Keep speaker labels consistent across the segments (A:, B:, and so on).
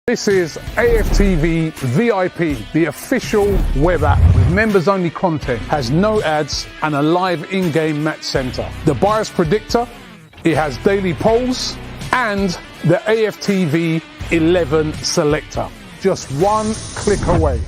A: This is AFTV VIP, the official web app with members-only content, has no ads and a live in-game match center. The bias predictor, it has daily polls and the AFTV 11 selector. Just one click away.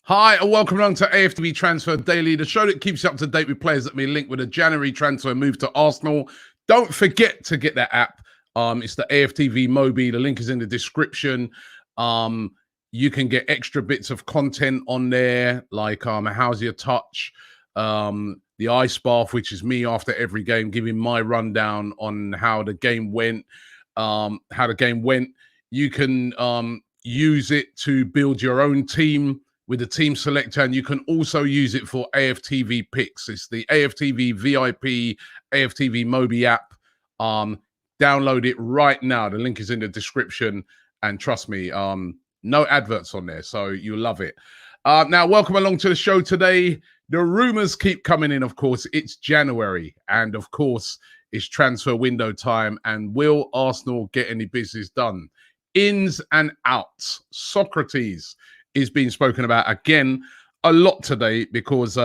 B: Hi and welcome along to AFTV Transfer Daily, the show that keeps you up to date with players that have been linked with a January transfer move to Arsenal. Don't forget to get that app. It's the AFTV.mobi. The link is in the description. You can get extra bits of content on there, like How's Your Touch, the Ice Bath, which is me after every game, giving my rundown on how the game went. You can use it to build your own team with the team selector, and you can also use it for AFTV Picks. It's the AFTV VIP, AFTV.mobi app. Download it right now. The link is in the description, and trust me, no adverts on there, so you'll love it. Now, welcome along to the show today. The rumors keep coming in, of course. It's January, and of course, it's transfer window time, and will Arsenal get any business done? Ins and outs. Sokratis is being spoken about again a lot today because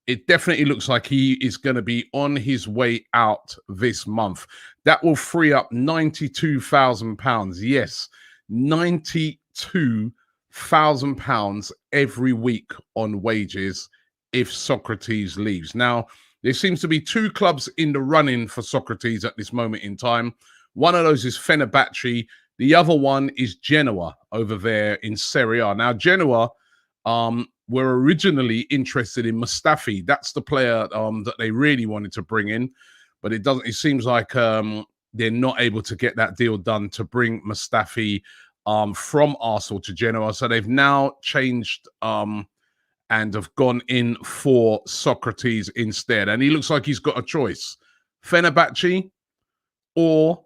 B: it definitely looks like he is going to be on his way out this month. That will free up £92,000. Yes, £92,000 every week on wages if Sokratis leaves. Now, there seems to be two clubs in the running for Sokratis at this moment in time. One of those is Fenerbahce. The other one is Genoa over there in Serie A. Now, Genoa were originally interested in Mustafi. That's the player that they really wanted to bring in, but it doesn't. It seems like they're not able to get that deal done to bring Mustafi from Arsenal to Genoa. So they've now changed and have gone in for Sokratis instead. And he looks like he's got a choice: Fenerbahce or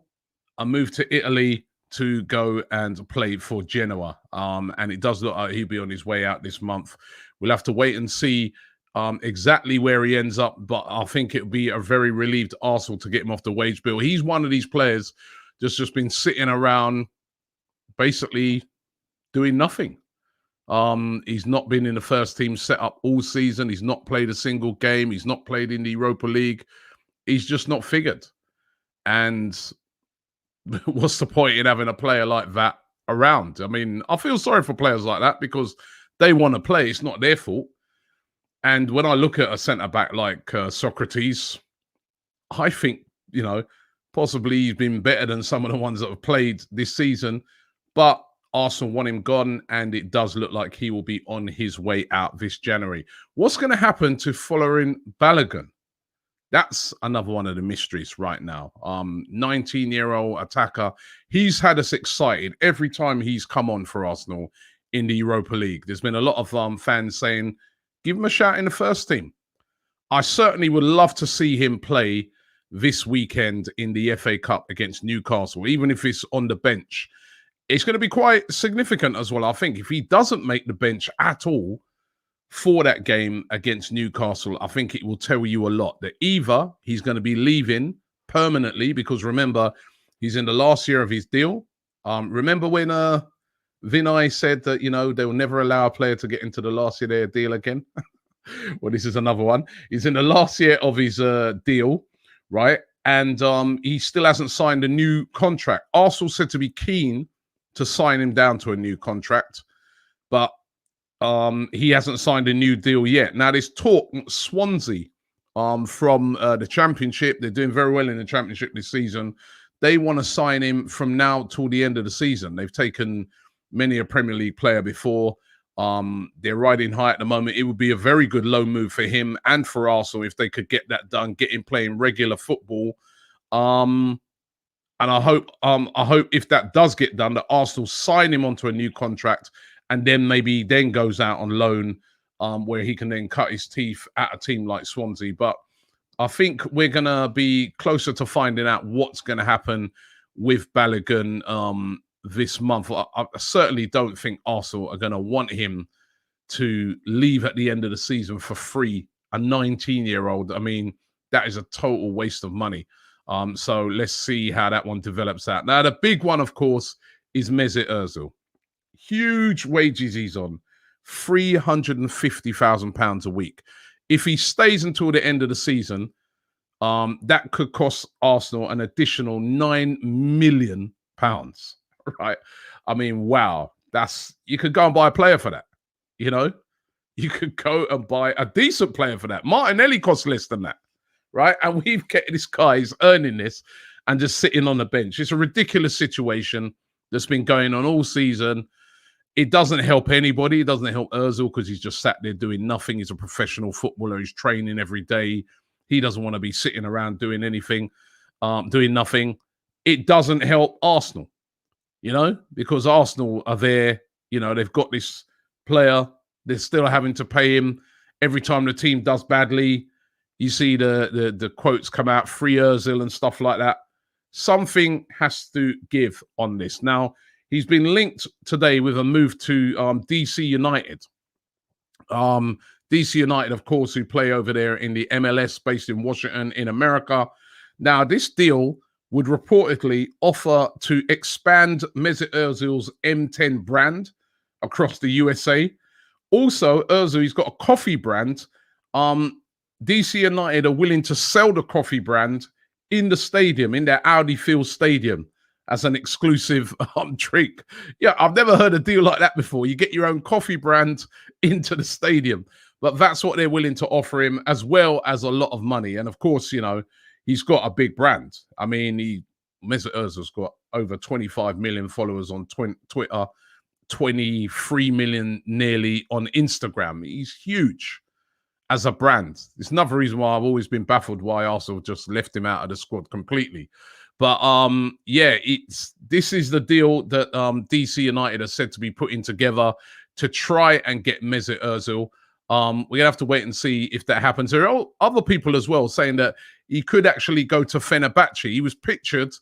B: a move to Italy to go and play for Genoa. And it does look like he'll be on his way out this month. We'll have to wait and see exactly where he ends up, but I think it'll be a very relieved Arsenal to get him off the wage bill. He's one of these players that's just been sitting around basically doing nothing. He's not been in the first team setup all season. He's not played a single game. He's not played in the Europa League. He's just not figured. And what's the point in having a player like that around? I mean, I feel sorry for players like that because they want to play. It's not their fault. And when I look at a centre-back like Sokratis, I think, possibly he's been better than some of the ones that have played this season. But Arsenal want him gone, and it does look like he will be on his way out this January. What's going to happen to following Balogun? That's another one of the mysteries right now. 19-year-old attacker. He's had us excited every time he's come on for Arsenal in the Europa League. There's been a lot of fans saying, give him a shout in the first team. I certainly would love to see him play this weekend in the FA Cup against Newcastle, even if it's on the bench. It's going to be quite significant as well, I think. If he doesn't make the bench at all for that game against Newcastle, I think it will tell you a lot that either he's going to be leaving permanently, because remember, he's in the last year of his deal. Remember when Vinay said that, they will never allow a player to get into the last year of their deal again? Well, this is another one. He's in the last year of his deal, right? And he still hasn't signed a new contract. Arsenal said to be keen to sign him down to a new contract, but he hasn't signed a new deal yet. Now, there's talk, Swansea from the Championship. They're doing very well in the Championship this season. They want to sign him from now till the end of the season. They've taken many a Premier League player before. They're riding high at the moment. It would be a very good loan move for him and for Arsenal if they could get that done, get him playing regular football. And I hope if that does get done, that Arsenal sign him onto a new contract, and then maybe then goes out on loan where he can then cut his teeth at a team like Swansea. But I think we're going to be closer to finding out what's going to happen with Balogun this month. I certainly don't think Arsenal are going to want him to leave at the end of the season for free. A 19-year-old, I mean, that is a total waste of money. So let's see how that one develops out. Now, the big one, of course, is Mesut Ozil. Huge wages he's on, £350,000 a week. If he stays until the end of the season, that could cost Arsenal an additional £9 million, right? I mean, wow. You could go and buy a player for that, you know? You could go and buy a decent player for that. Martinelli costs less than that, right? And we've kept this guy, he's earning this and just sitting on the bench. It's a ridiculous situation that's been going on all season. It doesn't help anybody. It doesn't help Ozil because he's just sat there doing nothing. He's a professional footballer. He's training every day. He doesn't want to be sitting around doing anything, doing nothing. It doesn't help Arsenal, because Arsenal are there. They've got this player. They're still having to pay him every time the team does badly. You see the quotes come out, free Ozil and stuff like that. Something has to give on this. Now, he's been linked today with a move to DC United. DC United, of course, who play over there in the MLS based in Washington in America. Now, this deal would reportedly offer to expand Mesut Ozil's M10 brand across the USA. Also, Ozil, he's got a coffee brand. DC United are willing to sell the coffee brand in the stadium, in their Audi Field Stadium, as an exclusive drink. Yeah, I've never heard a deal like that before. You get your own coffee brand into the stadium. But that's what they're willing to offer him, as well as a lot of money. And of course, he's got a big brand. I mean, Mesut Ozil's got over 25 million followers on Twitter, 23 million nearly on Instagram. He's huge as a brand. It's another reason why I've always been baffled why Arsenal just left him out of the squad completely. But this is the deal that DC United are said to be putting together to try and get Mesut Ozil. We're gonna have to wait and see if that happens. There are other people as well saying that he could actually go to Fenerbahce. He was pictured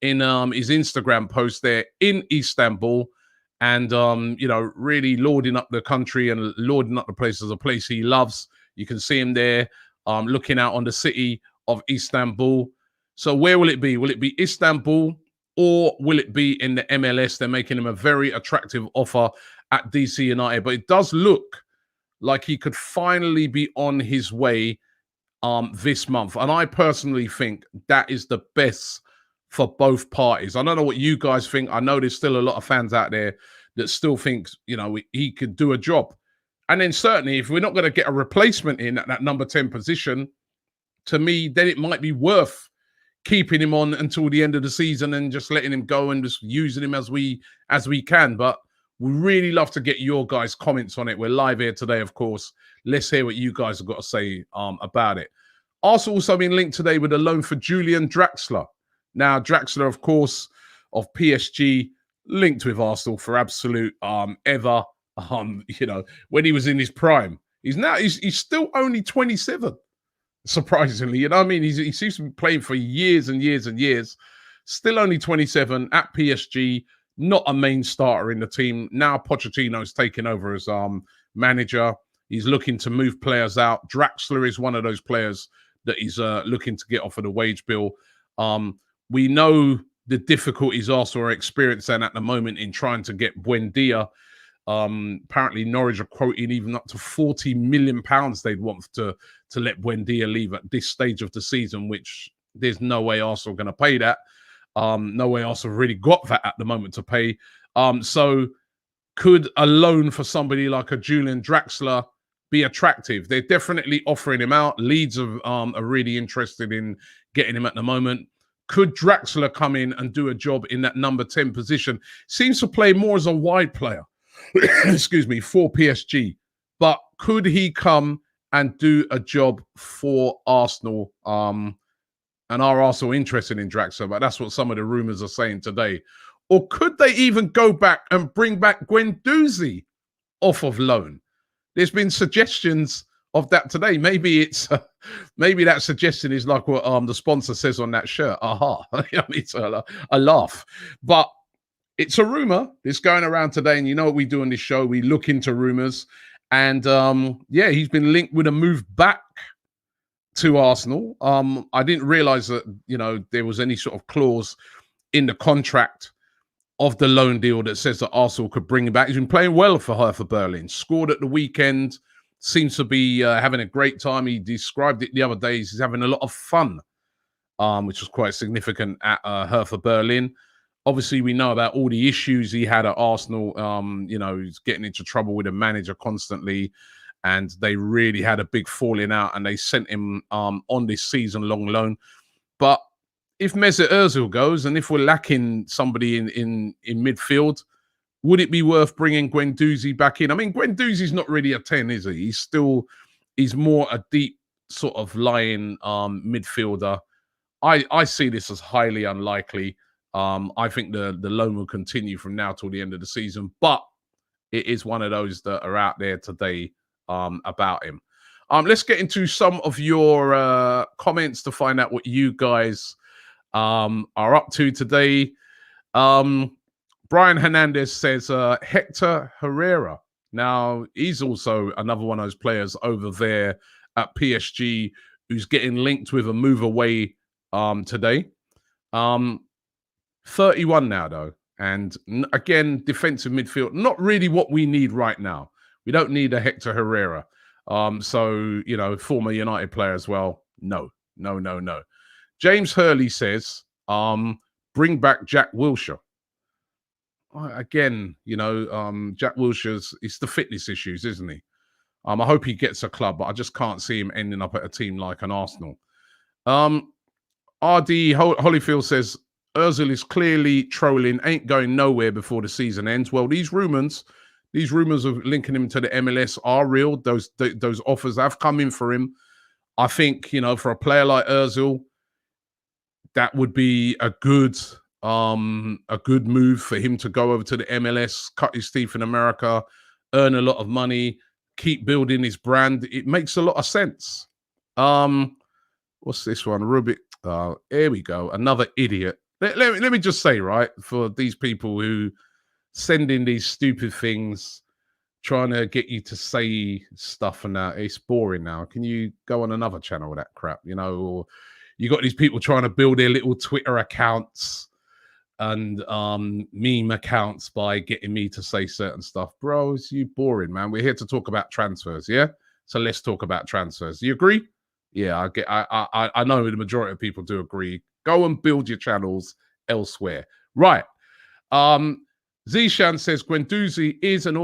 B: in his Instagram post there in Istanbul, and really lauding up the country and lauding up the place as a place he loves. You can see him there, looking out on the city of Istanbul. So where will it be? Will it be Istanbul, or will it be in the MLS? They're making him a very attractive offer at DC United, but it does look like he could finally be on his way this month. And I personally think that is the best for both parties. I don't know what you guys think. I know there's still a lot of fans out there that still think, he could do a job. And then certainly if we're not going to get a replacement in at that number 10 position, to me, then it might be worth keeping him on until the end of the season and just letting him go and just using him as we can. But we really love to get your guys' comments on it. We're live here today, of course. Let's hear what you guys have got to say about it. Arsenal also been linked today with a loan for Julian Draxler. Now, Draxler, of course, of PSG, linked with Arsenal for absolute ever. When he was in his prime. He's still only 27, surprisingly. You know what I mean? He seems to be playing for years and years and years. Still only 27 at PSG. Not a main starter in the team. Now Pochettino's taking over as manager. He's looking to move players out. Draxler is one of those players that he's looking to get off of the wage bill. We know the difficulties Arsenal are experiencing at the moment in trying to get Buendia. Apparently Norwich are quoting even up to £40 million they'd want to let Buendia leave at this stage of the season, which there's no way Arsenal are going to pay that. No way Arsenal really got that at the moment to pay. So could a loan for somebody like a Julian Draxler be attractive? They're definitely offering him out. Leeds are really interested in getting him at the moment. Could Draxler come in and do a job in that number 10 position? Seems to play more as a wide player, excuse me, for PSG. But could he come and do a job for Arsenal? And are Arsenal interested in Draxler? But that's what some of the rumours are saying today. Or could they even go back and bring back Guendouzi off of loan? There's been suggestions of that today. Maybe maybe that suggestion is like what the sponsor says on that shirt. Aha. It's a laugh. But it's a rumour that's going around today. And you know what we do on this show? We look into rumours. And he's been linked with a move back to Arsenal. I didn't realize that, there was any sort of clause in the contract of the loan deal that says that Arsenal could bring him back. He's been playing well for Hertha Berlin. Scored at the weekend. Seems to be having a great time. He described it the other day. He's having a lot of fun, which was quite significant at Hertha Berlin. Obviously, we know about all the issues he had at Arsenal. He's getting into trouble with the manager constantly, and they really had a big falling out, and they sent him on this season-long loan. But if Mesut Ozil goes, and if we're lacking somebody in midfield, would it be worth bringing Guendouzi back in? I mean, Guendouzi's not really a 10, is he? He's more a deep sort of lying midfielder. I see this as highly unlikely. I think the loan will continue from now till the end of the season, but it is one of those that are out there today about him. Let's get into some of your comments to find out what you guys are up to today. Brian Hernandez says Hector Herrera. Now, he's also another one of those players over there at PSG who's getting linked with a move away today. 31 now, though. And again, defensive midfield, not really what we need right now. We don't need a Hector Herrera. Former United player as well. No. James Hurley says, bring back Jack Wilshere. Again, Jack Wilshere's, it's the fitness issues, isn't he? I hope he gets a club, but I just can't see him ending up at a team like an Arsenal. RD Holyfield says, Ozil is clearly trolling, ain't going nowhere before the season ends. Well, these rumors of linking him to the MLS are real. Those offers have come in for him. I think, for a player like Ozil, that would be a good move for him to go over to the MLS, cut his teeth in America, earn a lot of money, keep building his brand. It makes a lot of sense. What's this one? Rubik. Here we go. Another idiot. Let me just say, right, for these people who send in these stupid things, trying to get you to say stuff and that, it's boring now. Can you go on another channel with that crap, or you got these people trying to build their little Twitter accounts and meme accounts by getting me to say certain stuff. Bro, it's you boring, man. We're here to talk about transfers, yeah? So let's talk about transfers. Do you agree? Yeah, I know the majority of people do agree. Go and build your channels elsewhere. Right. Zishan says Guendouzi is and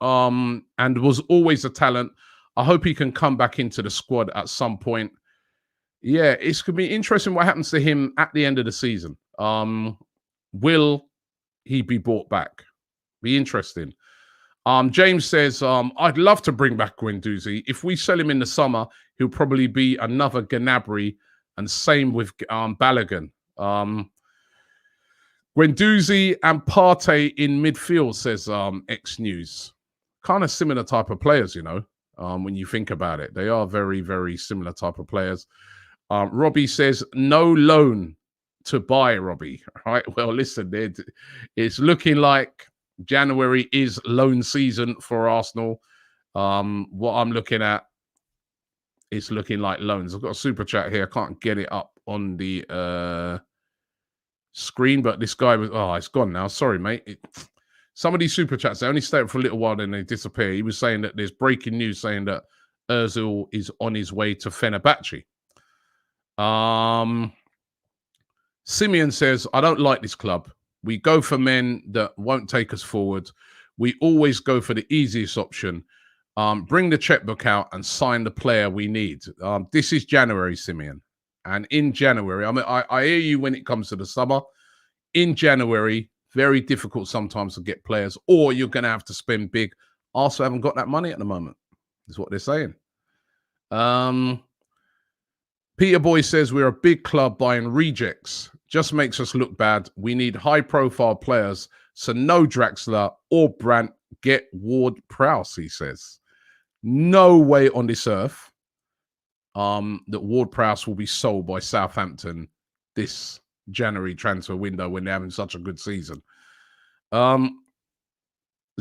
B: was always a talent. I hope he can come back into the squad at some point. Yeah, it's going to be interesting what happens to him at the end of the season. Will he be brought back? Be interesting. James says, I'd love to bring back Guendouzi. If we sell him in the summer, he'll probably be another Gnabry, and same with Balogun. Guendouzi and Partey in midfield, says X News. Kind of similar type of players, when you think about it. They are very, very similar type of players. Robbie says, no loan to buy, Robbie. All right, well, listen, it's looking like January is loan season for Arsenal. What I'm looking at, it's looking like loans. I've got a super chat here. I can't get it up on the screen, but this guy was, it's gone now. Sorry, mate. Some of these super chats, they only stay up for a little while, then they disappear. He was saying that there's breaking news saying that Ozil is on his way to Fenerbahce. Simeon says, I don't like this club. We go for men that won't take us forward. We always go for the easiest option. Bring the checkbook out and sign the player we need. This is January, Simeon. And in January, I mean, I hear you when it comes to the summer. In January, very difficult sometimes to get players, or you're going to have to spend big. Arsenal haven't got that money at the moment, is what they're saying. Peter Boy says, we're a big club buying rejects. Just makes us look bad. We need high-profile players, so no Draxler or Brandt. Get Ward-Prowse, he says. No way on this earth that Ward-Prowse will be sold by Southampton this January transfer window when they're having such a good season.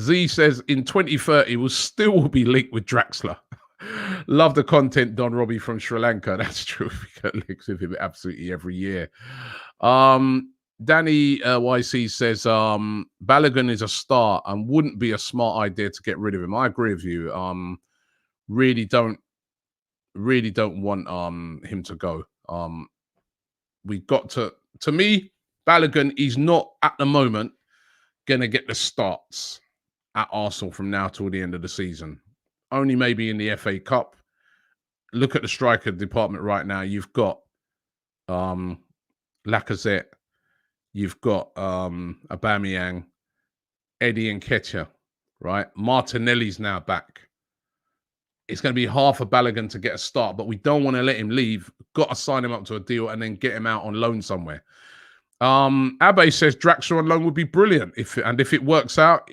B: Z says in 2030 will still be linked with Draxler. Love the content, Don Robbie from Sri Lanka. That's true. We get links with him absolutely every year. Danny YC says Balogun is a star and wouldn't be a smart idea to get rid of him. I agree with you. Really don't want him to go. We got to me, Balogun is not at the moment gonna get the starts at Arsenal from now till the end of the season. Only maybe in the FA Cup. Look at the striker department right now. You've got Lacazette, you've got Aubameyang, Eddie Nketiah, right? Martinelli's now back. It's going to be hard for Balogun to get a start, but we don't want to let him leave. Got to sign him up to a deal and then get him out on loan somewhere. Abe says Draxler on loan would be brilliant. If it works out,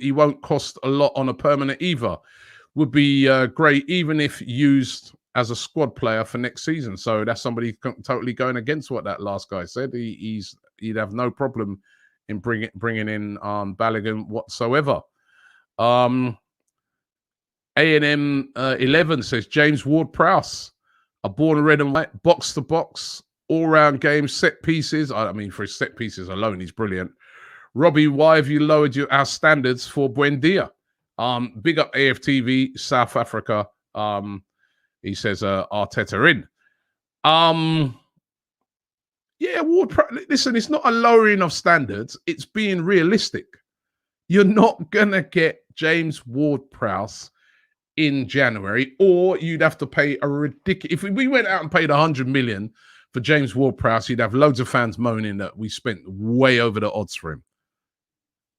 B: he won't cost a lot on a permanent either. Would be great, even if used as a squad player for next season. So that's somebody totally going against what that last guy said. He'd have no problem in bringing in Balogun whatsoever. A&M 11 says James Ward-Prowse, a born red and white, box to box, all-round game, set pieces. I mean, for his set pieces alone, he's brilliant. Robbie, why have you lowered our standards for Buendia? Big up AFTV South Africa. He says Arteta in. Yeah, listen, it's not a lowering of standards. It's being realistic. You're not gonna get James Ward-Prowse in January, or you'd have to pay a ridiculous. If we went out and paid 100 million for James Ward-Prowse, you'd have loads of fans moaning that we spent way over the odds for him.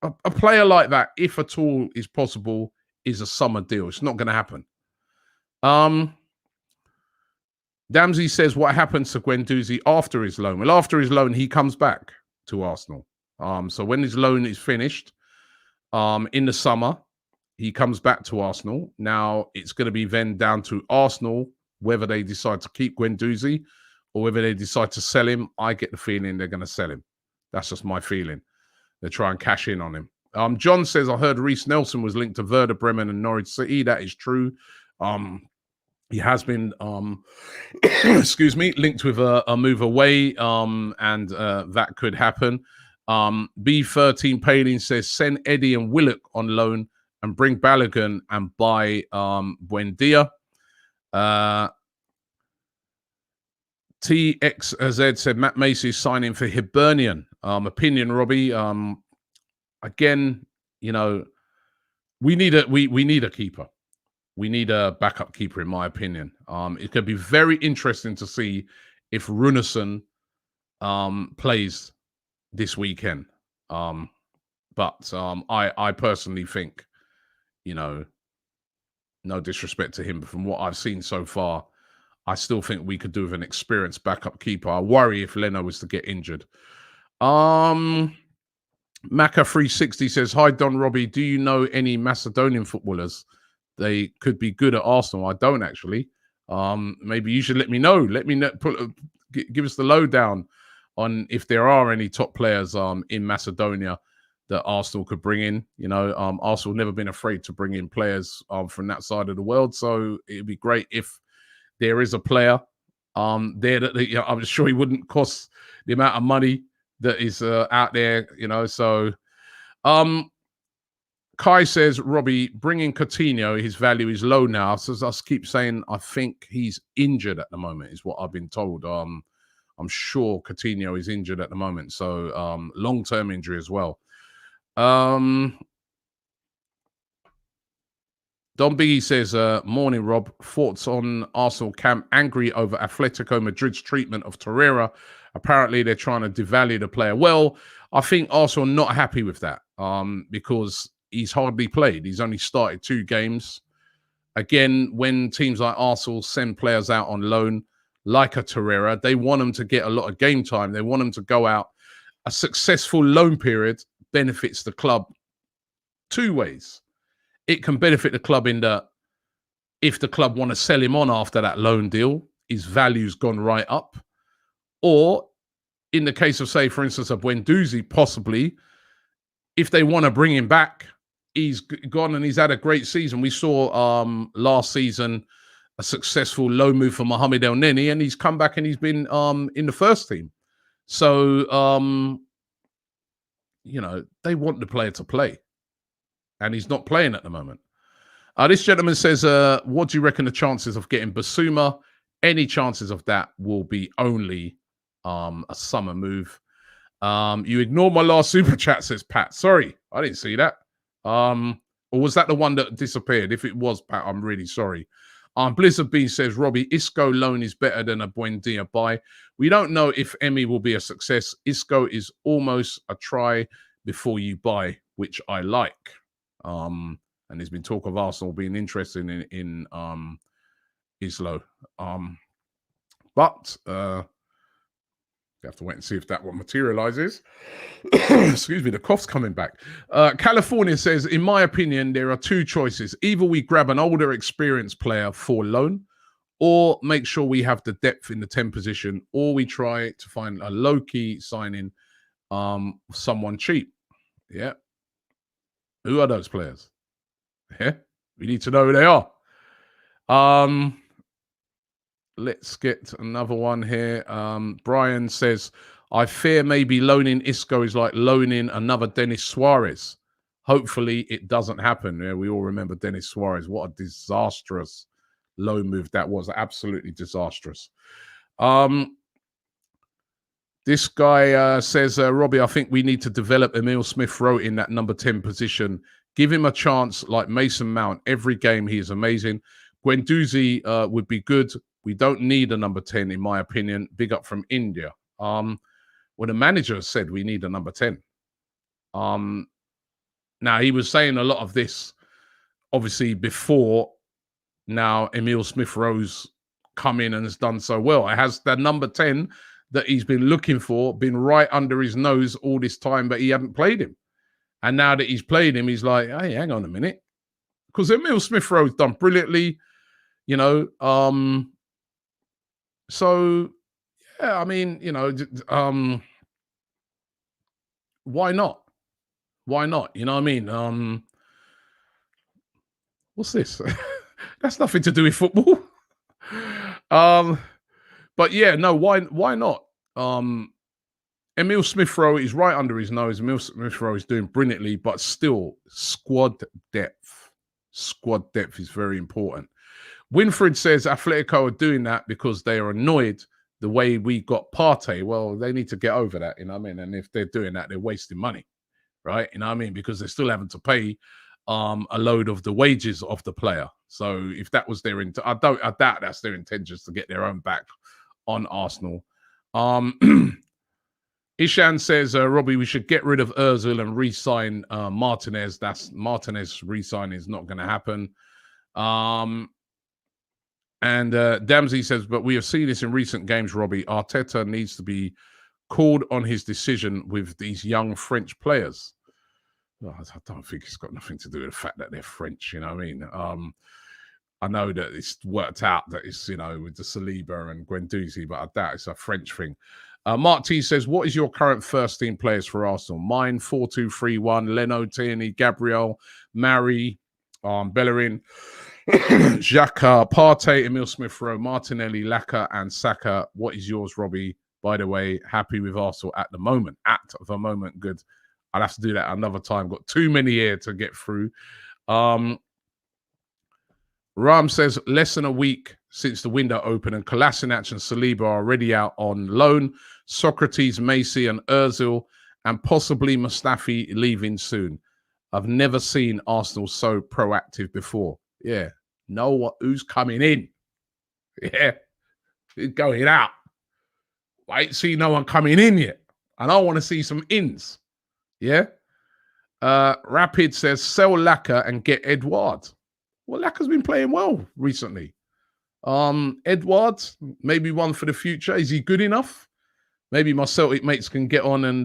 B: A player like that, if at all is possible, is a summer deal. It's not going to happen. Damsey says, what happens to Guendouzi after his loan? Well, after his loan, he comes back to Arsenal. So when his loan is finished in the summer, he comes back to Arsenal. Now, it's going to be then down to Arsenal whether they decide to keep Guendouzi or whether they decide to sell him. I get the feeling they're going to sell him. That's just my feeling. They try and cash in on him. John says, I heard Reece Nelson was linked to Werder Bremen and Norwich City. That is true. He has been, excuse me, linked with a move away, and that could happen. B13 Palin says, send Eddie and Willock on loan and bring Balogun and buy Buendia. TXZ said Matt Macy's signing for Hibernian. Opinion, Robbie. Again, you know, we need a keeper. We need a backup keeper, in my opinion. It could be very interesting to see if Runarsson plays this weekend. But I personally think, you know, no disrespect to him, but from what I've seen so far, I still think we could do with an experienced backup keeper. I worry if Leno was to get injured. Maca360 says, hi, Don Robbie. Do you know any Macedonian footballers? They could be good at Arsenal. I don't actually. Maybe you should let me know. Let me know, give us the lowdown on if there are any top players in Macedonia that Arsenal could bring in. You know, Arsenal have never been afraid to bring in players from that side of the world. So it'd be great if there is a player there that, you know, I'm sure he wouldn't cost the amount of money that is out there, you know. So Kai says, Robbie, bringing Coutinho, his value is low now. So I keep saying, I think he's injured at the moment, is what I've been told. I'm sure Coutinho is injured at the moment. So long-term injury as well. Don Biggie says, morning, Rob. Thoughts on Arsenal camp angry over Atletico Madrid's treatment of Torreira. Apparently, they're trying to devalue the player. Well, I think Arsenal are not happy with that because he's hardly played. He's only started 2 games. Again, when teams like Arsenal send players out on loan, like a Torreira, they want them to get a lot of game time. They want them to go out. A successful loan period benefits the club 2 ways. It can benefit the club in that if the club want to sell him on after that loan deal, his value's gone right up. Or in the case of, say, for instance, of Guendouzi, possibly, if they want to bring him back he's gone and he's had a great season. We saw last season a successful low move for Mohamed El Neni, and he's come back and he's been in the first team. So you know, they want the player to play, and he's not playing at the moment. This gentleman says, what do you reckon the chances of getting Basuma? Any chances of that will be only a summer move. You ignore my last super chat, says Pat. Sorry, I didn't see that. Or was that the one that disappeared? If it was, Pat, I'm really sorry. Blizzard B says, Robbie, Isco loan is better than a Buendia buy. We don't know if Emi will be a success. Isco is almost a try before you buy, which I like. And there's been talk of Arsenal being interested in Islo. But you have to wait and see if that one materializes. Excuse me, the cough's coming back. California says, in my opinion, there are two choices. Either we grab an older, experienced player for loan, or make sure we have the depth in the 10 position, or we try to find a low-key signing, someone cheap. Yeah. Who are those players? Yeah, we need to know who they are. Let's get another one here. Brian says, I fear maybe loaning Isco is like loaning another Denis Suarez. Hopefully it doesn't happen. Yeah, we all remember Denis Suarez. What a disastrous loan move that was. Absolutely disastrous. This guy says, Robbie, I think we need to develop Emile Smith-Rowe in that number 10 position. Give him a chance like Mason Mount. Every game he is amazing. Guendouzi would be good. We don't need a number 10, in my opinion. Big up from India. Well, the manager said we need a number 10. Now, he was saying a lot of this, obviously, before now Emile Smith-Rowe's come in and has done so well. It has the number 10 that he's been looking for, been right under his nose all this time, but he hadn't played him. And now that he's played him, he's like, hey, hang on a minute. Because Emile Smith-Rowe's done brilliantly, you know. So, yeah, I mean, you know, why not? Why not? You know what I mean? What's this? That's nothing to do with football. But yeah, no, why not? Emile Smith-Rowe is right under his nose. Emile Smith-Rowe is doing brilliantly, but still, squad depth. Squad depth is very important. Winfred says Atletico are doing that because they are annoyed the way we got Partey. Well, they need to get over that, you know what I mean? And if they're doing that, they're wasting money, right? You know what I mean? Because they're still having to pay a load of the wages of the player. So if that was their I doubt that's their intentions to get their own back on Arsenal. Ishan says, Robbie, we should get rid of Ozil and re-sign Martinez. Martinez re-sign is not going to happen. And Damsey says, but we have seen this in recent games, Robbie. Arteta needs to be called on his decision with these young French players. Well, I don't think it's got nothing to do with the fact that they're French, you know what I mean? I know that it's worked out that it's, you know, with the Saliba and Guendouzi, but I doubt it's a French thing. Mark T says, what is your current first team players for Arsenal? Mine, 4-2-3-1, Leno, Tierney, Gabriel, Mari, Bellerin, Xhaka, Partey, Emile Smith-Rowe, Martinelli, Laka, and Saka. What is yours, Robbie? By the way, happy with Arsenal at the moment. At the moment, good. I'll have to do that another time. Got too many here to get through. Ram says, less than a week since the window opened and Kolasinac and Saliba are already out on loan. Sokratis, Macy, and Ozil, and possibly Mustafi leaving soon. I've never seen Arsenal so proactive before. Yeah. Know what? Who's coming in? Yeah. Who's going out? I ain't seen no one coming in yet. And I want to see some ins. Yeah. Rapid says, sell Laka and get Edouard. Well, Laka's been playing well recently. Edouard, maybe one for the future. Is he good enough? Maybe my Celtic mates can get on and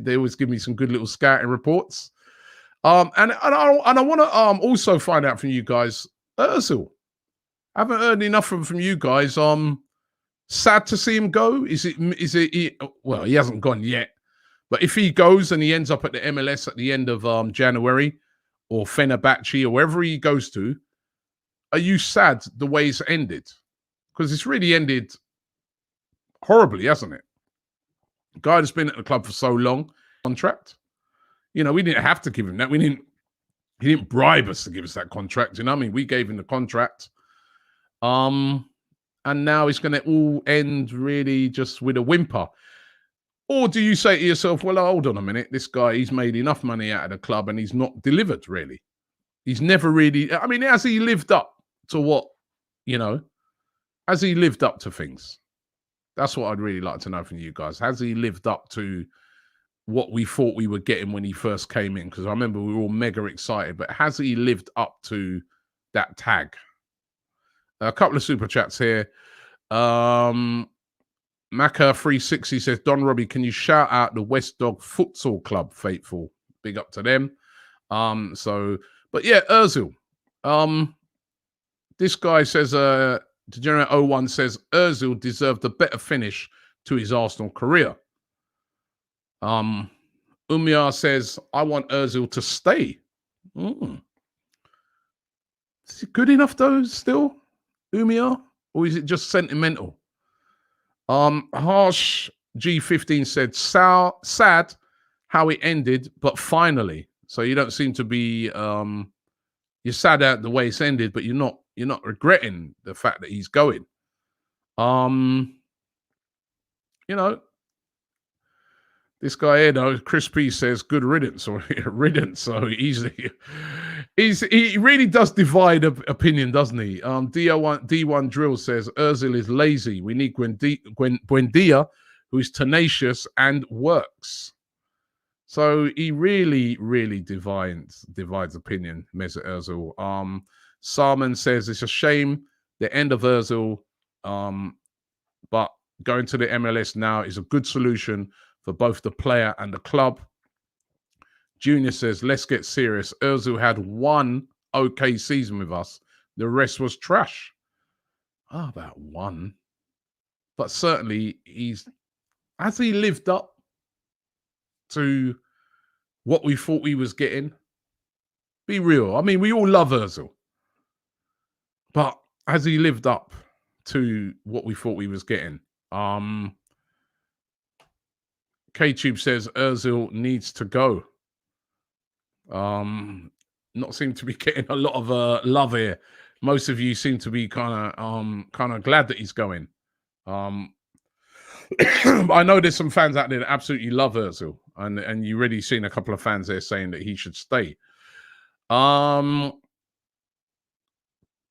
B: they always give me some good little scouting reports. And I want to also find out from you guys, Ozil. I haven't heard enough from you guys. Sad to see him go. Is it? Well, he hasn't gone yet. But if he goes and he ends up at the MLS at the end of January, or Fenerbahce or wherever he goes to, are you sad the way it's ended? Because it's really ended horribly, hasn't it? Guy that's been at the club for so long, contract. You know, we didn't have to give him that. He didn't bribe us to give us that contract. You know what I mean? We gave him the contract. And now it's going to all end really just with a whimper. Or do you say to yourself, well, hold on a minute, this guy, he's made enough money out of the club and he's not delivered, really. He's never really, I mean, has he lived up to what, you know, has he lived up to things? That's what I'd really like to know from you guys. Has he lived up to what we thought we were getting when he first came in? Because I remember we were all mega excited, but has he lived up to that tag? A couple of super chats here. Macca360 says, Don Robbie, can you shout out the West Dog Futsal Club faithful? Big up to them. But yeah, Ozil. This guy says, Degenerate 01 says, Ozil deserved a better finish to his Arsenal career. Umyar says, I want Ozil to stay. Is it good enough though still, Umyar? Or is it just sentimental? Harsh G15 said, sad how it ended, but finally. So you don't seem to be you're sad at the way it's ended, but you're not regretting the fact that he's going. You know, this guy here, though, Chris P says, good riddance or riddance. So he really does divide opinion, doesn't he? D1 Drill says, Ozil is lazy. We need Buendia, who is tenacious and works. So he really, really divides opinion, Mesut Ozil. Salman says, it's a shame the end of Ozil, but going to the MLS now is a good solution for both the player and the club. Junior says, let's get serious. Ozil had one okay season with us. The rest was trash. About one. But certainly, has he lived up to what we thought we was getting? Be real. I mean, we all love Ozil. But has he lived up to what we thought we was getting? K-Tube says Ozil needs to go. Not seem to be getting a lot of love here. Most of you seem to be kind of glad that he's going. I know there's some fans out there that absolutely love Ozil, and you already seen a couple of fans there saying that he should stay.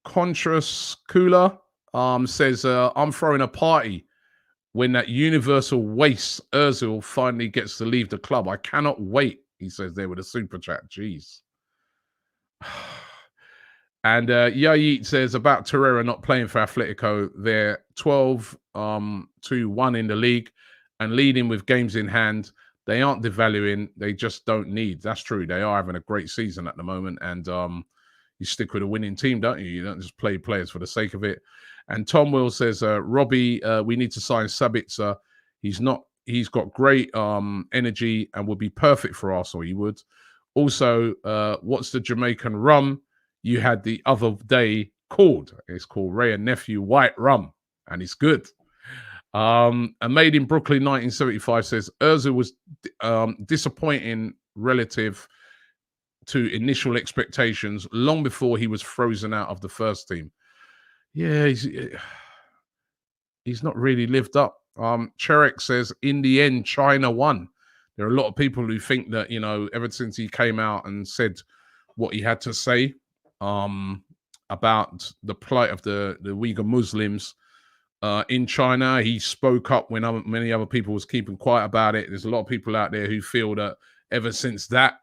B: Contras Cooler says, I'm throwing a party when that universal waste Ozil finally gets to leave the club. I cannot wait, he says there with a super chat. Jeez. And Yayit says about Torreira not playing for Atletico. They're 12-1 in the league and leading with games in hand. They aren't devaluing. They just don't need. That's true. They are having a great season at the moment. And you stick with a winning team, don't you? You don't just play players for the sake of it. And Tom Will says, Robbie, we need to sign Sabitzer. He's got great energy and would be perfect for Arsenal. He would. Also, what's the Jamaican rum you had the other day called? It's called Ray and Nephew White Rum, and it's good. And Made in Brooklyn 1975 says, Ozil was disappointing relative to initial expectations long before he was frozen out of the first team. Yeah, he's not really lived up. Cherek says, in the end, China won. There are a lot of people who think that, you know, ever since he came out and said what he had to say about the plight of the Uyghur Muslims in China, he spoke up when many other people was keeping quiet about it. There's a lot of people out there who feel that ever since that,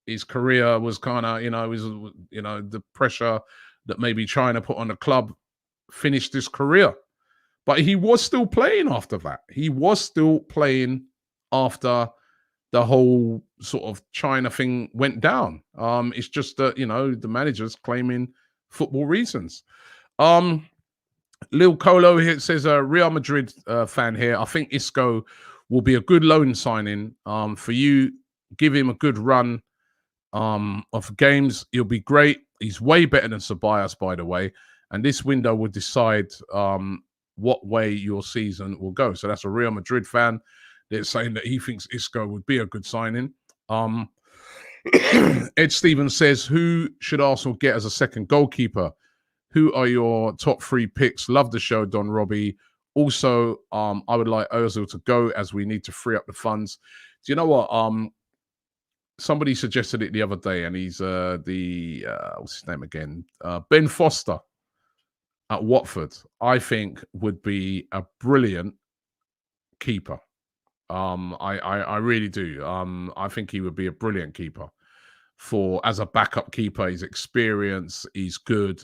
B: his career was kind of, the pressure that maybe China put on the club finished his career. But he was still playing after that. He was still playing after the whole sort of China thing went down. It's just that, the manager's claiming football reasons. Lil Colo here says, Real Madrid fan here. I think Isco will be a good loan signing for you. Give him a good run. of games. He'll be great. He's way better than Ceballos, by the way. And this window will decide what way your season will go. So that's a Real Madrid fan. They're saying that he thinks Isco would be a good signing. Ed Stevens says, who should Arsenal get as a second goalkeeper? Who are your top 3 picks? Love the show, Don Robbie. Also, I would like Ozil to go as we need to free up the funds. Do you know what? Somebody suggested it the other day, and he's what's his name again? Ben Foster at Watford, I think would be a brilliant keeper. I really do. I think he would be a brilliant keeper as a backup keeper. He's experienced, he's good.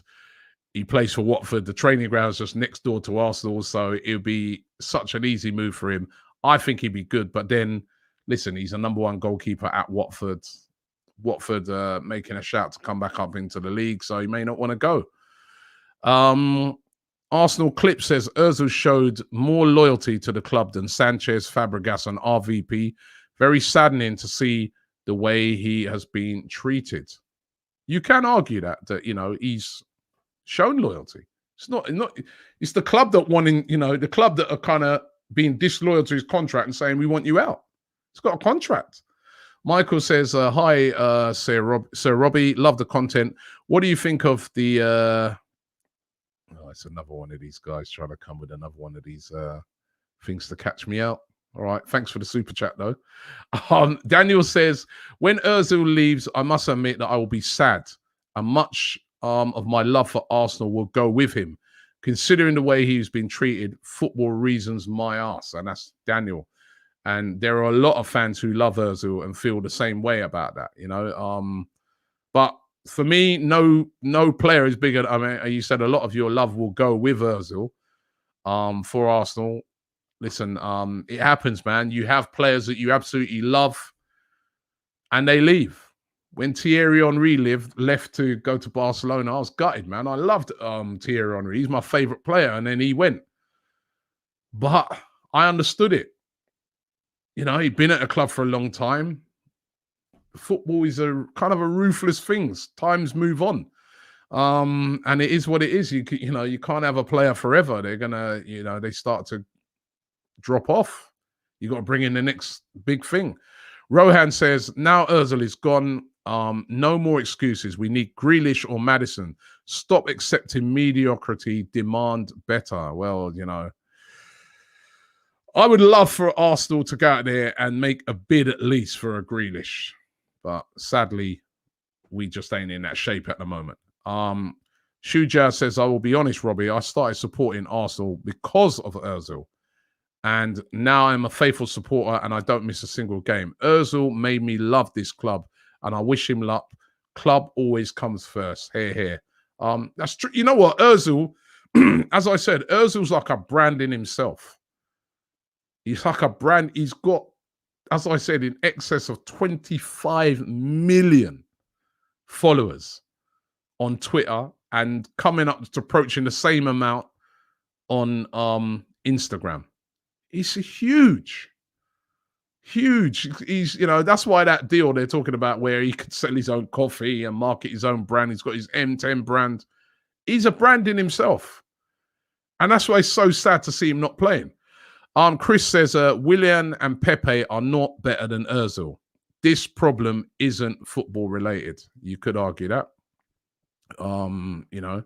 B: He plays for Watford. The training ground is just next door to Arsenal, so it would be such an easy move for him. I think he'd be good, but then listen, he's a #1 goalkeeper at Watford. Watford making a shout to come back up into the league, so he may not want to go. Arsenal Clip says Ozil showed more loyalty to the club than Sanchez, Fabregas, and RVP. Very saddening to see the way he has been treated. You can argue that you know, he's shown loyalty. It's not. It's the club that wanting, you know, the club that are kind of being disloyal to his contract and saying we want you out. It's got a contract. Michael says, hi, Sir Robbie. Love the content. What do you think of the... oh, it's another one of these guys trying to come with another one of these things to catch me out. All right. Thanks for the super chat, though. Daniel says, when Ozil leaves, I must admit that I will be sad. And much of my love for Arsenal will go with him. Considering the way he's been treated, football reasons my ass. And that's Daniel. And there are a lot of fans who love Ozil and feel the same way about that, you know. But for me, no player is bigger. I mean, you said a lot of your love will go with Ozil for Arsenal. Listen, it happens, man. You have players that you absolutely love and they leave. When Thierry Henry left to go to Barcelona, I was gutted, man. I loved Thierry Henry. He's my favorite player. And then he went. But I understood it. You know, he'd been at a club for a long time. Football is a kind of a ruthless thing. Times move on. And it is what it is. You know, you can't have a player forever. They're going to, you know, they start to drop off. You got to bring in the next big thing. Rohan says, now Ozil is gone. No more excuses. We need Grealish or Maddison. Stop accepting mediocrity. Demand better. Well, you know, I would love for Arsenal to go out there and make a bid at least for a Grealish. But sadly, we just ain't in that shape at the moment. Shuja says, I will be honest, Robbie. I started supporting Arsenal because of Ozil. And now I'm a faithful supporter and I don't miss a single game. Ozil made me love this club and I wish him luck. Club always comes first. Here, here. That's true. You know what? Ozil, as I said, Ozil's like a brand in himself. He's like a brand. He's got, as I said, in excess of 25 million followers on Twitter and coming up to approaching the same amount on Instagram. He's huge. He's, you know, that's why that deal they're talking about where he could sell his own coffee and market his own brand. He's got his M10 brand. He's a brand in himself. And that's why it's so sad to see him not playing. Chris says, Willian and Pepe are not better than Ozil. This problem isn't football related. You could argue that. You know.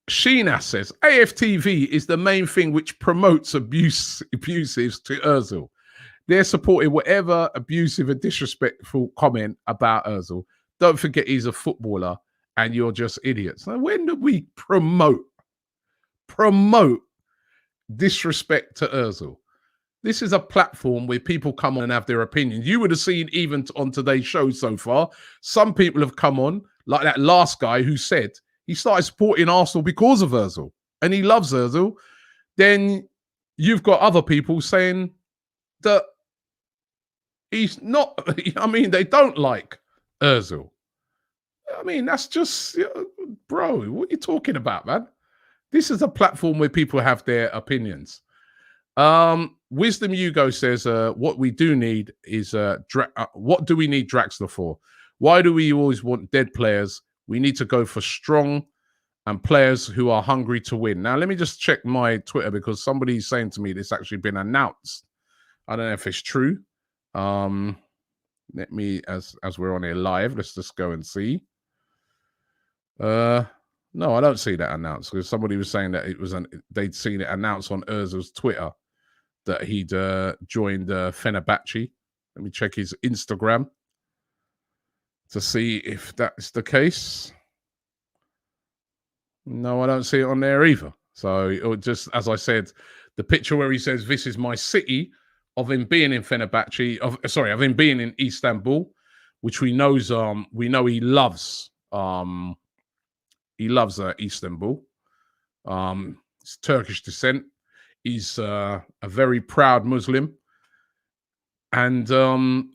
B: Sheena says, AFTV is the main thing which promotes abusives to Ozil. They're supporting whatever abusive or disrespectful comment about Ozil. Don't forget he's a footballer and you're just idiots. Now, when did we promote disrespect to Ozil? This is a platform where people come on and have their opinions. You would have seen even on today's show so far, some people have come on, like that last guy who said he started supporting Arsenal because of Ozil and he loves Ozil. Then you've got other people saying that he's not, I mean, they don't like Ozil. I mean, that's just, bro, what are you talking about, man? This is a platform where people have their opinions. Wisdom Hugo says, what we do need is what do we need Draxler for? Why do we always want dead players? We need to go for strong and players who are hungry to win. Now, let me just check my Twitter because somebody's saying to me this actually been announced. I don't know if it's true. Let me, as we're on here live, let's just go and see. No, I don't see that announced because somebody was saying that it was they'd seen it announced on Ozil's Twitter that he'd joined Fenerbahce. Let me check his Instagram to see if that's the case. No, I don't see it on there either. So it would just, as I said, the picture where he says, "This is my city," of him being in Fenerbahce, of him being in Istanbul, which we know he loves. He loves Istanbul. He's Turkish descent. He's a very proud Muslim. And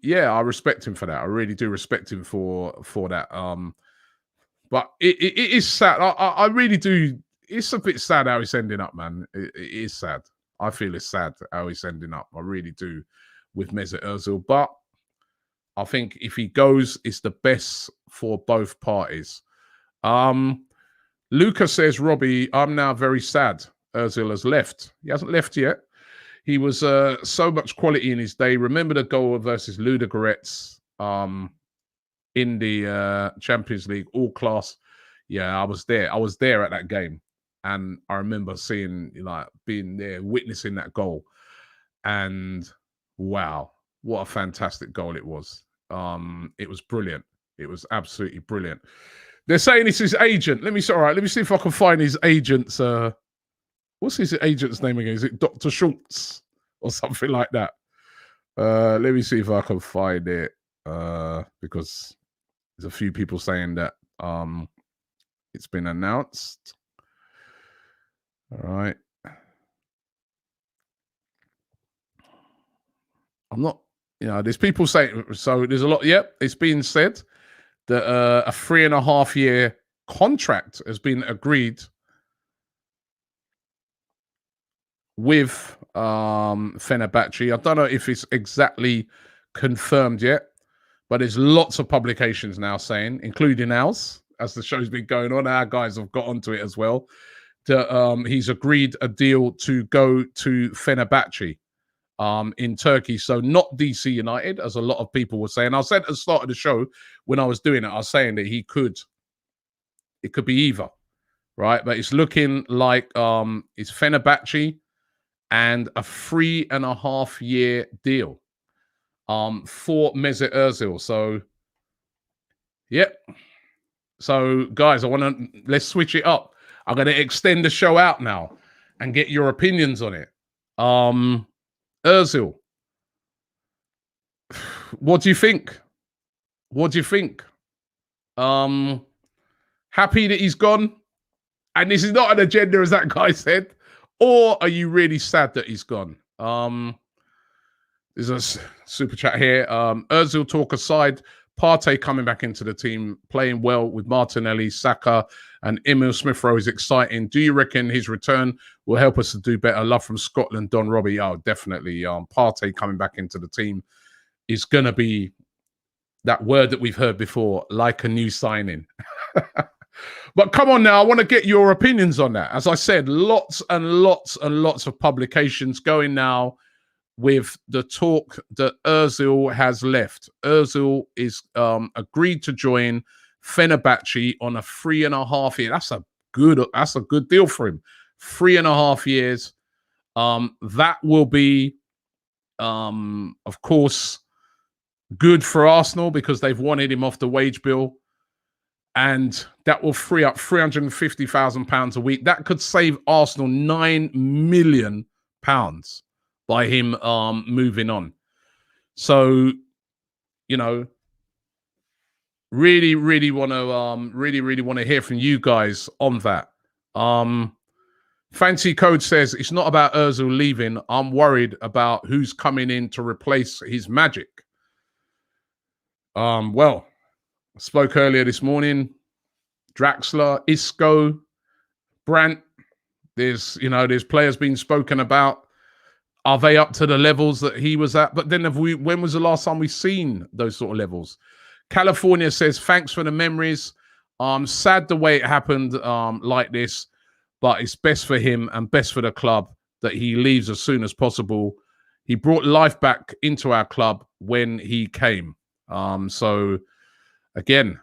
B: yeah, I respect him for that. I really do respect him for that. But it is sad. I really do. It's a bit sad how he's ending up, man. It is sad. I feel it's sad how he's ending up. I really do with Mesut Ozil. But I think if he goes, it's the best for both parties. Luca says, Robbie, I'm now very sad Ozil has left. He hasn't left yet. He was so much quality in his day. Remember the goal versus Ludogorets in the Champions League, all class. Yeah, I was there. I was there at that game. And I remember seeing, being there, witnessing that goal. And wow, what a fantastic goal it was. It was brilliant. It was absolutely brilliant. They're saying it's his agent. Let me see if I can find his agent's. What's his agent's name again? Is it Dr. Schultz or something like that? Let me see if I can find it. Because there's a few people saying that it's been announced. All right. I'm not, there's people saying, so there's a lot. Yep, it's been said that a 3.5-year contract has been agreed with Fenerbahce. I don't know if it's exactly confirmed yet, but there's lots of publications now saying, including ours, as the show's been going on, our guys have got onto it as well, that he's agreed a deal to go to Fenerbahce in Turkey. So not DC United, as a lot of people were saying. I said at the start of the show, when I was doing it, I was saying that it could be either, right? But it's looking like it's Fenerbahce and a 3.5-year deal for Mesut Ozil. So, yep. So, guys, let's switch it up. I'm going to extend the show out now and get your opinions on it. Ozil, what do you think? What do you think? Happy that he's gone? And this is not an agenda, as that guy said. Or are you really sad that he's gone? There's a super chat here. Ozil talk aside, Partey coming back into the team, playing well with Martinelli, Saka, and Emil Smith-Rowe is exciting. Do you reckon his return will help us to do better? Love from Scotland, Don Robbie. Oh, definitely. Partey coming back into the team is going to be that word that we've heard before, like a new signing. But come on now, I want to get your opinions on that. As I said, lots and lots and lots of publications going now with the talk that Ozil has left. Ozil is agreed to join Fenerbahce on a 3.5 year. That's a good deal for him. 3.5 years. That will be, of course, good for Arsenal because they've wanted him off the wage bill. And that will free up £350,000 a week. That could save Arsenal £9 million by him moving on. So, really want to hear from you guys on that. Fancy Code says it's not about Ozil leaving. I'm worried about who's coming in to replace his magic. Well, I spoke earlier this morning. Draxler, Isco, Brandt. There's players being spoken about. Are they up to the levels that he was at? But then when was the last time we've seen those sort of levels? California says, thanks for the memories. Sad the way it happened like this, but it's best for him and best for the club that he leaves as soon as possible. He brought life back into our club when he came. So again,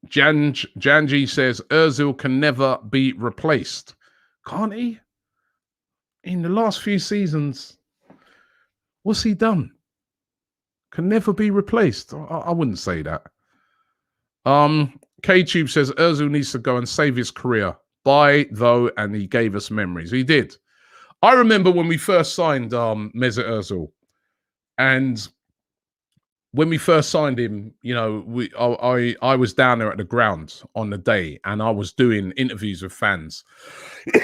B: Janji says Ozil can never be replaced. Can't he? In the last few seasons, what's he can never be replaced. I wouldn't say that. K-Tube says Ozil needs to go and save his career. Bye, though, and he gave us memories. He did. I remember when we first signed Mesut Ozil, and when we first signed him, I was down there at the ground on the day, and I was doing interviews with fans.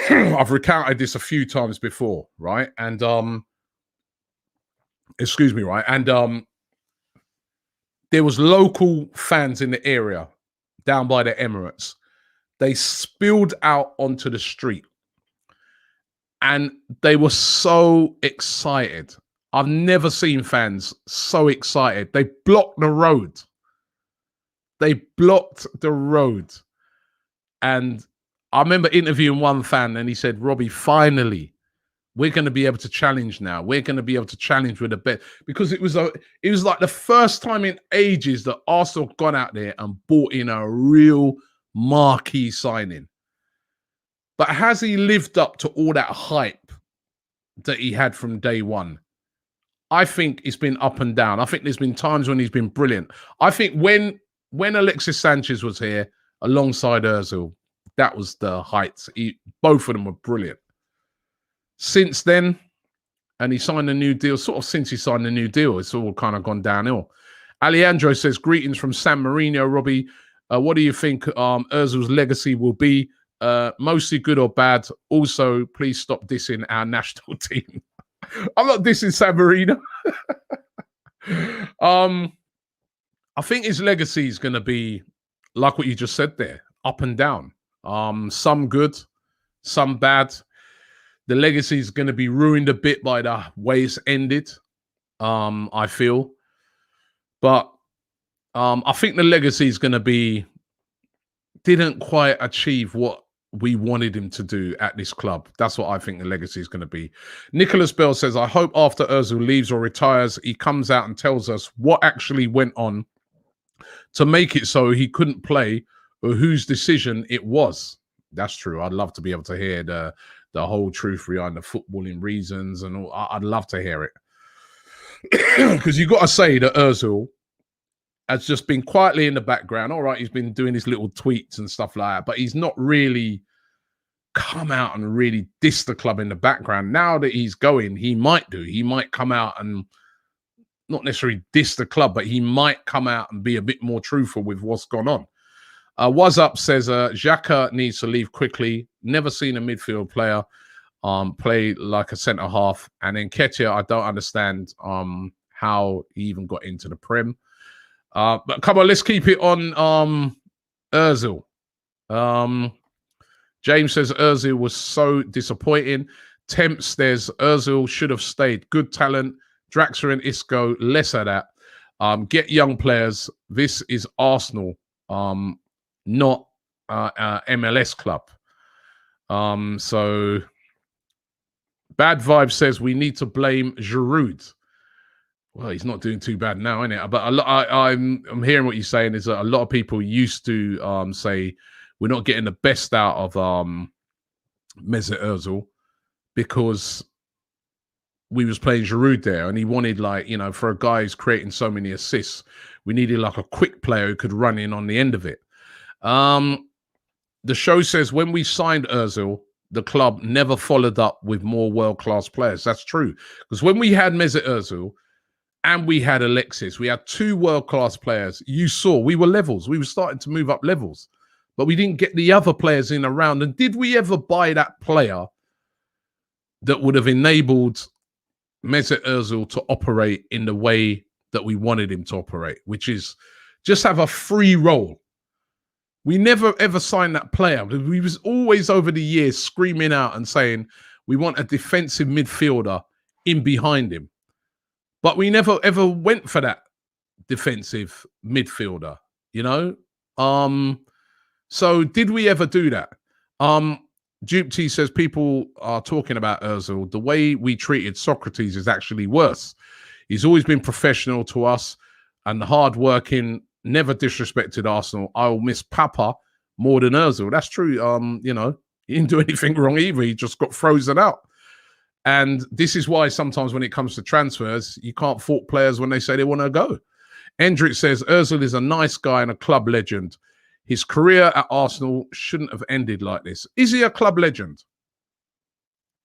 B: I've recounted this a few times before, right? And excuse me, right? And there was local fans in the area down by the Emirates. They spilled out onto the street, and they were so excited. I've never seen fans so excited. They blocked the road. They blocked the road. And I remember interviewing one fan, and he said, Robbie, finally, we're going to be able to challenge now. We're going to be able to challenge with a bet. Because it was like the first time in ages that Arsenal gone out there and bought in a real marquee signing. But has he lived up to all that hype that he had from day one? I think it's been up and down. I think there's been times when he's been brilliant. I think when Alexis Sanchez was here alongside Ozil, that was the heights. Both of them were brilliant. Since then, and he signed a new deal, sort of since he signed a new deal, it's all kind of gone downhill. Alejandro says, greetings from San Marino, Robbie. What do you think Ozil's legacy will be? Mostly good or bad? Also, please stop dissing our national team. I'm not dissing San Marino. I think his legacy is going to be like what you just said there, up and down. Some good, some bad. The legacy is going to be ruined a bit by the way it's ended, I feel. But I think the legacy is going to be, didn't quite achieve what we wanted him to do at this club. That's what I think the legacy is going to be. Nicholas Bell says, I hope after Ozil leaves or retires, he comes out and tells us what actually went on to make it so he couldn't play or whose decision it was. That's true. I'd love to be able to hear the whole truth behind the footballing reasons, and all. I'd love to hear it. Because you've got to say that Ozil has just been quietly in the background. All right, he's been doing his little tweets and stuff like that, but he's not really come out and really diss the club in the background. Now that he's going, he might do. He might come out and not necessarily diss the club, but he might come out and be a bit more truthful with what's gone on. What's up says, Xhaka needs to leave quickly. Never seen a midfield player play like a centre-half. And then Nketiah, I don't understand how he even got into the Prem. But come on, let's keep it on Ozil. James says Ozil was so disappointing. Temps says Ozil should have stayed. Good talent. Draxler and Isco, less of that. Get young players. This is Arsenal, not MLS club. So Bad Vibe says we need to blame Giroud. Well, he's not doing too bad now, isn't it? But I'm hearing what you're saying is that a lot of people used to say we're not getting the best out of Mesut Ozil because we was playing Giroud there, and he wanted, like, you know, for a guy who's creating so many assists, we needed like a quick player who could run in on the end of it. The show says when we signed Ozil, the club never followed up with more world-class players. That's true, because when we had Mesut Ozil and we had Alexis, we had two world-class players. You saw we were levels. We were starting to move up levels, but we didn't get the other players in around. And did we ever buy that player that would have enabled Mesut Ozil to operate in the way that we wanted him to operate, which is just have a free role? We never ever signed that player. We was always over the years screaming out and saying we want a defensive midfielder in behind him. But we never ever went for that defensive midfielder, you know? So did we ever do that? Dupe T says people are talking about Ozil. The way we treated Sokratis is actually worse. He's always been professional to us and hard-working, never disrespected Arsenal. I'll miss Papa more than Ozil. That's true. You know, he didn't do anything wrong either. He just got frozen out. And this is why sometimes when it comes to transfers, you can't fault players when they say they want to go. Hendrik says, Ozil is a nice guy and a club legend. His career at Arsenal shouldn't have ended like this. Is he a club legend?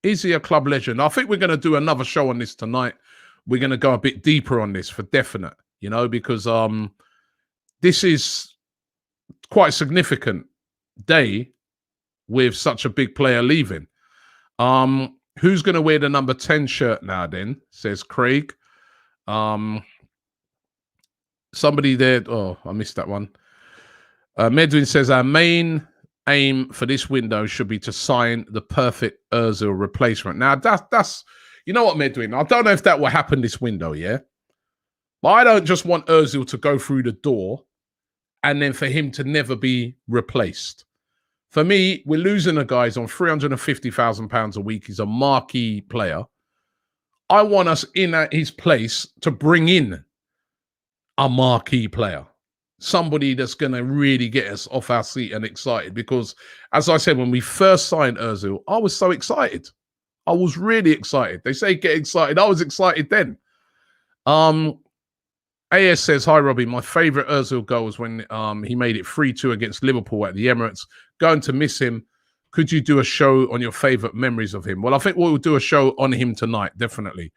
B: Is he a club legend? I think we're going to do another show on this tonight. We're going to go a bit deeper on this for definite, you know, because this is quite a significant day with such a big player leaving. Who's going to wear the number 10 shirt now then, says Craig. Somebody there, oh, I missed that one. Medwin says, our main aim for this window should be to sign the perfect Ozil replacement. Now, that's you know what, Medwin? I don't know if that will happen this window, yeah? But I don't just want Ozil to go through the door and then for him to never be replaced. For me, we're losing a guy who's on £350,000 a week. He's a marquee player. I want us in at his place to bring in a marquee player. Somebody that's going to really get us off our seat and excited. Because, as I said, when we first signed Ozil, I was so excited. I was really excited. They say get excited. I was excited then. AS says, hi, Robbie. My favourite Ozil goal was when he made it 3-2 against Liverpool at the Emirates. Going to miss him. Could you do a show on your favourite memories of him? Well, I think we'll do a show on him tonight, definitely.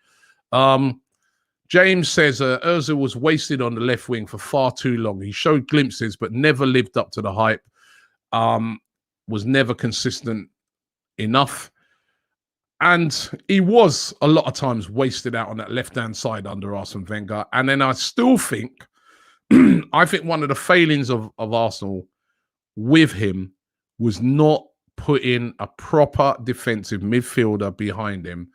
B: James says, Ozil was wasted on the left wing for far too long. He showed glimpses, but never lived up to the hype. Was never consistent enough. And he was a lot of times wasted out on that left-hand side under Arsene Wenger. And then I still think, I think one of the failings of Arsenal with him was not putting a proper defensive midfielder behind him,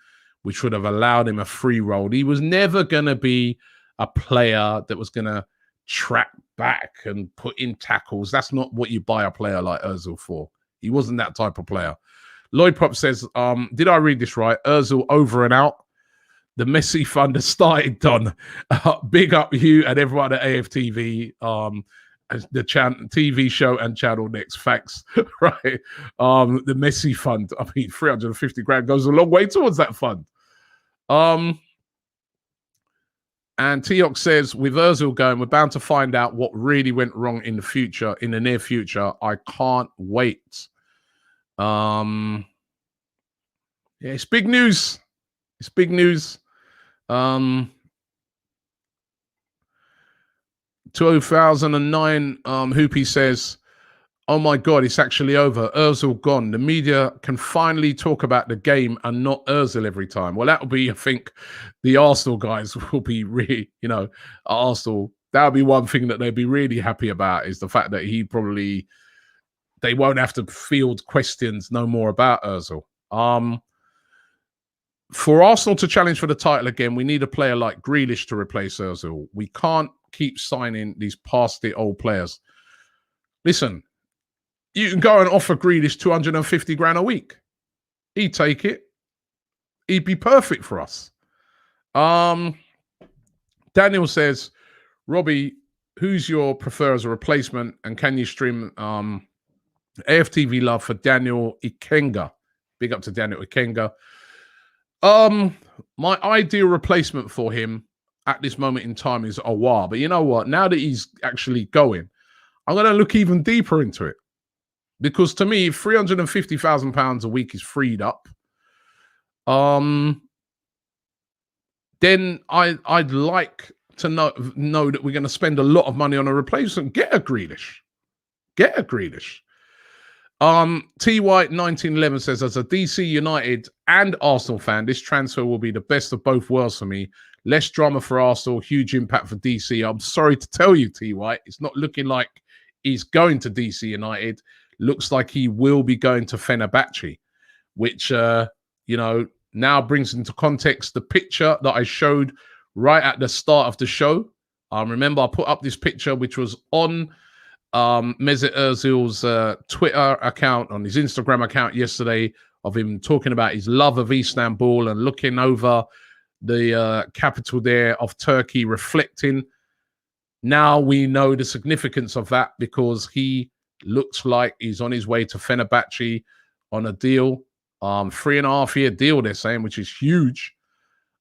B: which would have allowed him a free role. He was never going to be a player that was going to track back and put in tackles. That's not what you buy a player like Ozil for. He wasn't that type of player. Lloyd Pop says, did I read this right? Ozil over and out. The Messi fund has started, Don. Big up you and everyone at AFTV, the TV show and channel next. Facts, right? The Messi fund, I mean, 350 grand goes a long way towards that fund. And Teox says, with Ozil going, we're bound to find out what really went wrong in the future, in the near future. I can't wait. Yeah, it's big news. It's big news. 2009, Hoopy says, oh my God, it's actually over. Ozil gone. The media can finally talk about the game and not Ozil every time. Well, that'll be, I think, the Arsenal guys will be really, you know, Arsenal. That'll be one thing that they'd be really happy about is the fact that he probably, they won't have to field questions no more about Ozil. For Arsenal to challenge for the title again, we need a player like Grealish to replace Ozil. We can't keep signing these past-it-old players. Listen, you can go and offer Grealish 250 grand a week. He'd take it. He'd be perfect for us. Daniel says, Robbie, who's your prefer as a replacement? And can you stream AFTV love for Daniel Ikenga? Big up to Daniel Ikenga. My ideal replacement for him at this moment in time is Awar. But you know what? Now that he's actually going, I'm going to look even deeper into it. Because to me, if £350,000 a week is freed up, then I'd like to know that we're going to spend a lot of money on a replacement. Get a Grealish. Get a Grealish. T White 1911 says, as a DC United and Arsenal fan, this transfer will be the best of both worlds for me. Less drama for Arsenal, huge impact for DC. I'm sorry to tell you, T White, it's not looking like is going to DC United. Looks like he will be going to Fenerbahce, which, now brings into context the picture that I showed right at the start of the show. Remember, I put up this picture, which was on Mesut Ozil's Twitter account, on his Instagram account yesterday, of him talking about his love of Istanbul and looking over the capital there of Turkey, reflecting. Now we know the significance of that, because he looks like he's on his way to Fenerbahce on a deal, 3.5-year deal, they're saying, which is huge.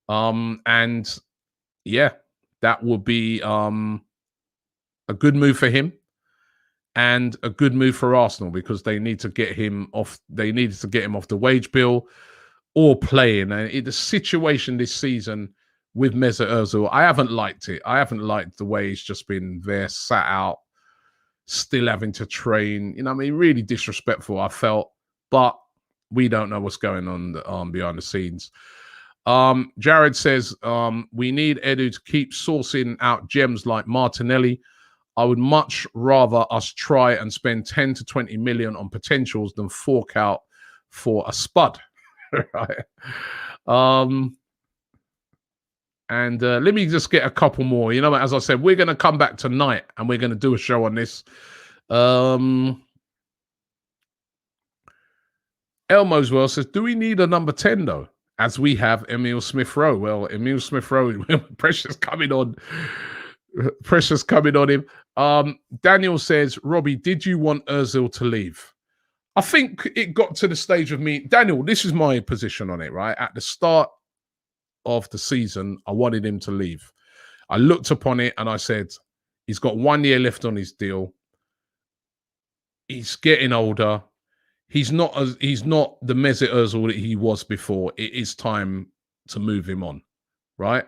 B: And yeah, that would be a good move for him and a good move for Arsenal, because they need to get him off. They needed to get him off the wage bill or playing. And the situation this season with Mesut Ozil, I haven't liked it. I haven't liked the way he's just been there, sat out, still having to train. Really disrespectful, I felt. But we don't know what's going on behind the scenes. Jared says, we need Edu to keep sourcing out gems like Martinelli. I would much rather us try and spend 10 to 20 million on potentials than fork out for a spud. Right. And let me just get a couple more. As I said, we're going to come back tonight and we're going to do a show on this. Elmo's well says, do we need a number 10 though? As we have Emile Smith-Rowe. Well, Emile Smith-Rowe, pressure's coming on. Pressure's coming on him. Daniel says, Robbie, did you want Ozil to leave? I think it got to the stage of me. Daniel, this is my position on it, right? At the start of the season, I wanted him to leave. I looked upon it and I said, he's got 1 year left on his deal. He's getting older. He's not the Mesut Ozil that he was before. It is time to move him on, right?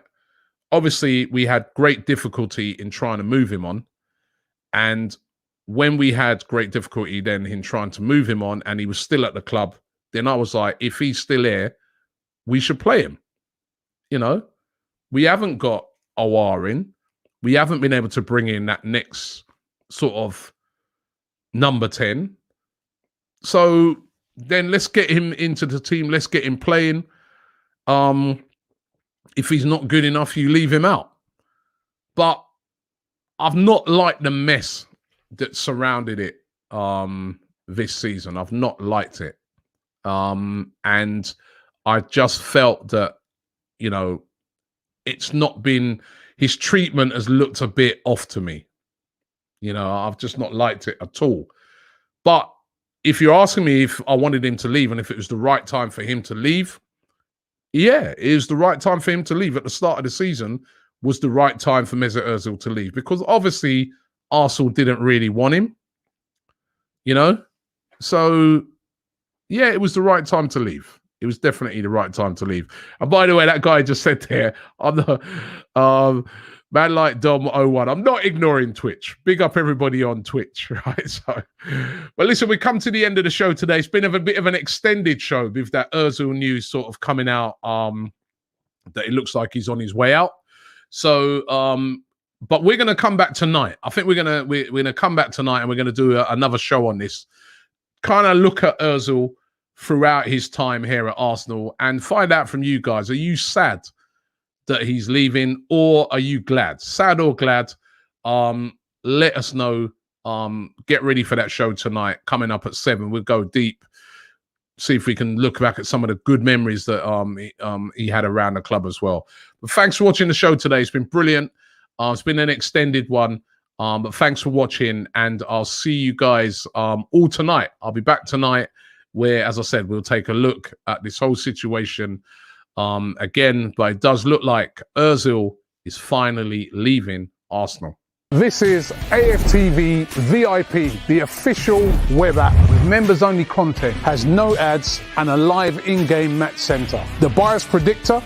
B: Obviously, we had great difficulty in trying to move him on. And when we had great difficulty then in trying to move him on and he was still at the club, then I was like, if he's still here, we should play him. We haven't got Awar in. We haven't been able to bring in that next sort of number 10. So then let's get him into the team. Let's get him playing. If he's not good enough, you leave him out. But I've not liked the mess that surrounded it this season. I've not liked it. And I just felt that, it's not been, his treatment has looked a bit off to me. I've just not liked it at all. But if you're asking me if I wanted him to leave and if it was the right time for him to leave, yeah, it was the right time for him to leave. At the start of the season was the right time for Mesut Ozil to leave, because obviously Arsenal didn't really want him, So, yeah, it was the right time to leave. It was definitely the right time to leave. And by the way, that guy just said there, I'm the man like Dom01. I'm not ignoring Twitch. Big up everybody on Twitch, right? So, but listen, we come to the end of the show today. It's been a bit of an extended show with that Ozil news sort of coming out. That it looks like he's on his way out. So, but we're going to come back tonight. I think we're going to come back tonight and we're going to do another show on this. Kind of look at Ozil throughout his time here at Arsenal and find out from you guys. Are you sad that he's leaving, or are you glad? Sad or glad? Let us know. Get ready for that show tonight, coming up at 7. We'll go deep, see if we can look back at some of the good memories that he had around the club as well. But thanks for watching the show today. It's been brilliant. It's been an extended one, but thanks for watching, and I'll see you guys all tonight. I'll be back tonight, where, as I said, we'll take a look at this whole situation again, but it does look like Ozil is finally leaving Arsenal.
A: This is AFTV VIP, the official web app with members-only content, has no ads and a live in-game match center. The bias predictor,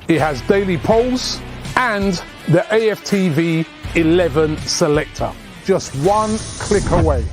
A: it has daily polls, and the AFTV 11 selector. Just one click away.